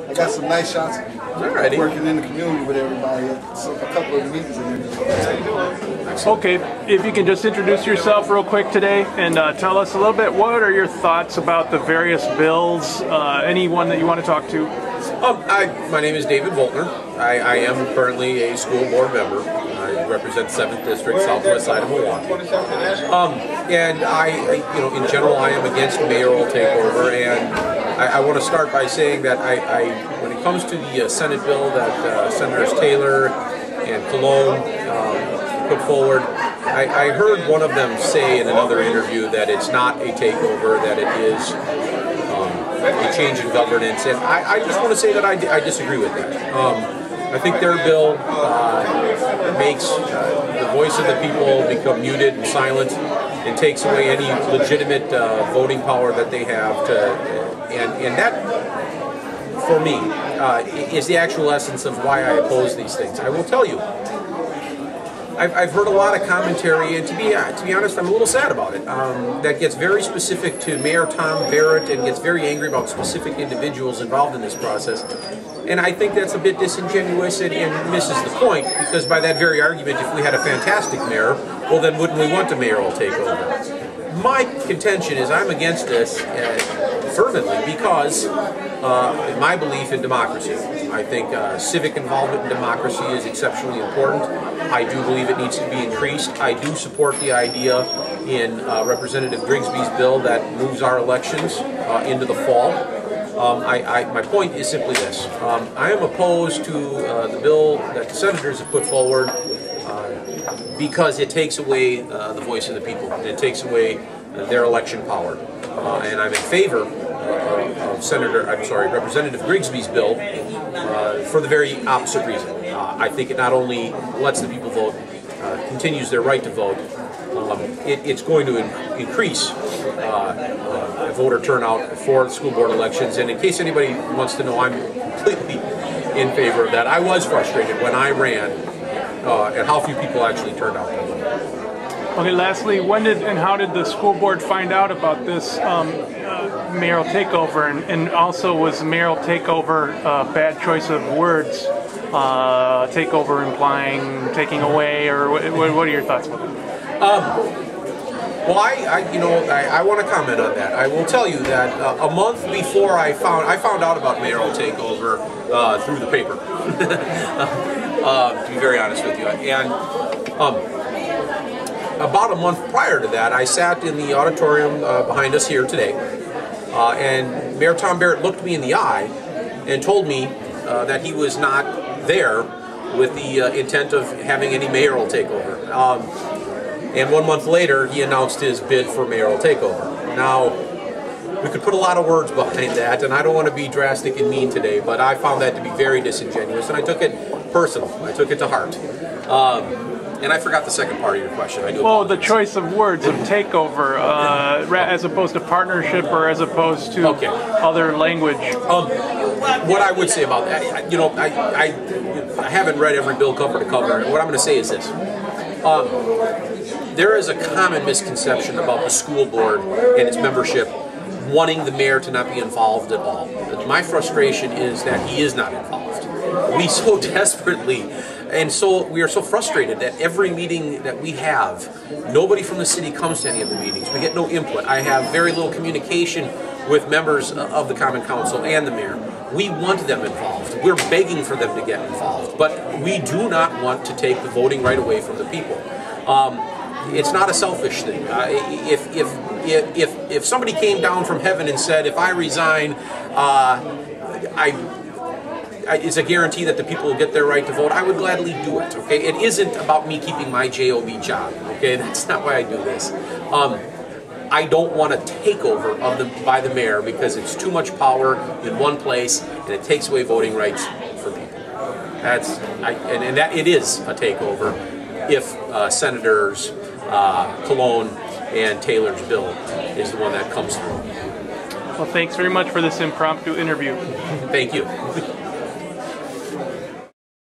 I got some nice shots. Alrighty. Working in the community with everybody at a couple of meetings. Okay, if you can just introduce yourself real quick today and tell us a little bit, what are your thoughts about the various bills, anyone that you want to talk to? My name is David Voltner. I am currently a school board member. I represent 7th District, southwest side of Milwaukee. And in general, I am against mayoral takeover. And I want to start by saying that when it comes to the Senate bill that Senators Taylor and Cologne put forward, I heard one of them say in another interview that it's not a takeover, that it is a change in governance, and I just want to say that I disagree with that. I think their bill makes the voice of the people become muted and silent, and takes away any legitimate voting power that they have. And that, for me, is the actual essence of why I oppose these things. I will tell you, I've heard a lot of commentary, and to be honest, I'm a little sad about it, that gets very specific to Mayor Tom Barrett and gets very angry about specific individuals involved in this process. And I think that's a bit disingenuous and misses the point, because by that very argument, if we had a fantastic mayor, well then wouldn't we want a mayoral takeover? My contention is I'm against this fervently because my belief in democracy. I think civic involvement in democracy is exceptionally important. I do believe it needs to be increased. I do support the idea in Representative Grigsby's bill that moves our elections into the fall. My point is simply this. I am opposed to the bill that the senators have put forward because it takes away the voice of the people. It takes away their election power. And I'm in favor of Representative Grigsby's bill for the very opposite reason. I think it not only lets the people vote, continues their right to vote, it's going to increase voter turnout for school board elections. And in case anybody wants to know, I'm completely in favor of that. I was frustrated when I ran at how few people actually turned out. Okay, lastly, when did and how did the school board find out about this mayoral takeover, and also was mayoral takeover a bad choice of words? Takeover implying taking away, or what are your thoughts about that? Well, I want to comment on that. I will tell you that a month before I found out about mayoral takeover through the paper. To be very honest with you, and about a month prior to that, I sat in the auditorium behind us here today, and Mayor Tom Barrett looked me in the eye and told me that he was not there with the intent of having any mayoral takeover. And 1 month later, he announced his bid for mayoral takeover. Now, we could put a lot of words behind that, and I don't want to be drastic and mean today, but I found that to be very disingenuous, and I took it personal. I took it to heart. And I forgot the second part of your question. I do apologize. The choice of words of takeover, as opposed to partnership, or as opposed to other language. What I would say about that, I haven't read every bill cover to cover, and what I'm going to say is this. There is a common misconception about the school board and its membership wanting the mayor to not be involved at all. My frustration is that he is not involved. We so desperately, and so we are so frustrated that every meeting that we have, nobody from the city comes to any of the meetings. We get no input. I have very little communication with members of the Common Council and the mayor. We want them involved. We're begging for them to get involved, but we do not want to take the voting right away from the people. It's not a selfish thing. If somebody came down from heaven and said, if I resign, it's a guarantee that the people will get their right to vote, I would gladly do it. Okay, it isn't about me keeping my JOB job. Okay, that's not why I do this. I don't want a takeover by the mayor because it's too much power in one place and it takes away voting rights for people. It is a takeover if Senators Cologne and Taylor's bill is the one that comes through. Well, thanks very much for this impromptu interview. Thank you.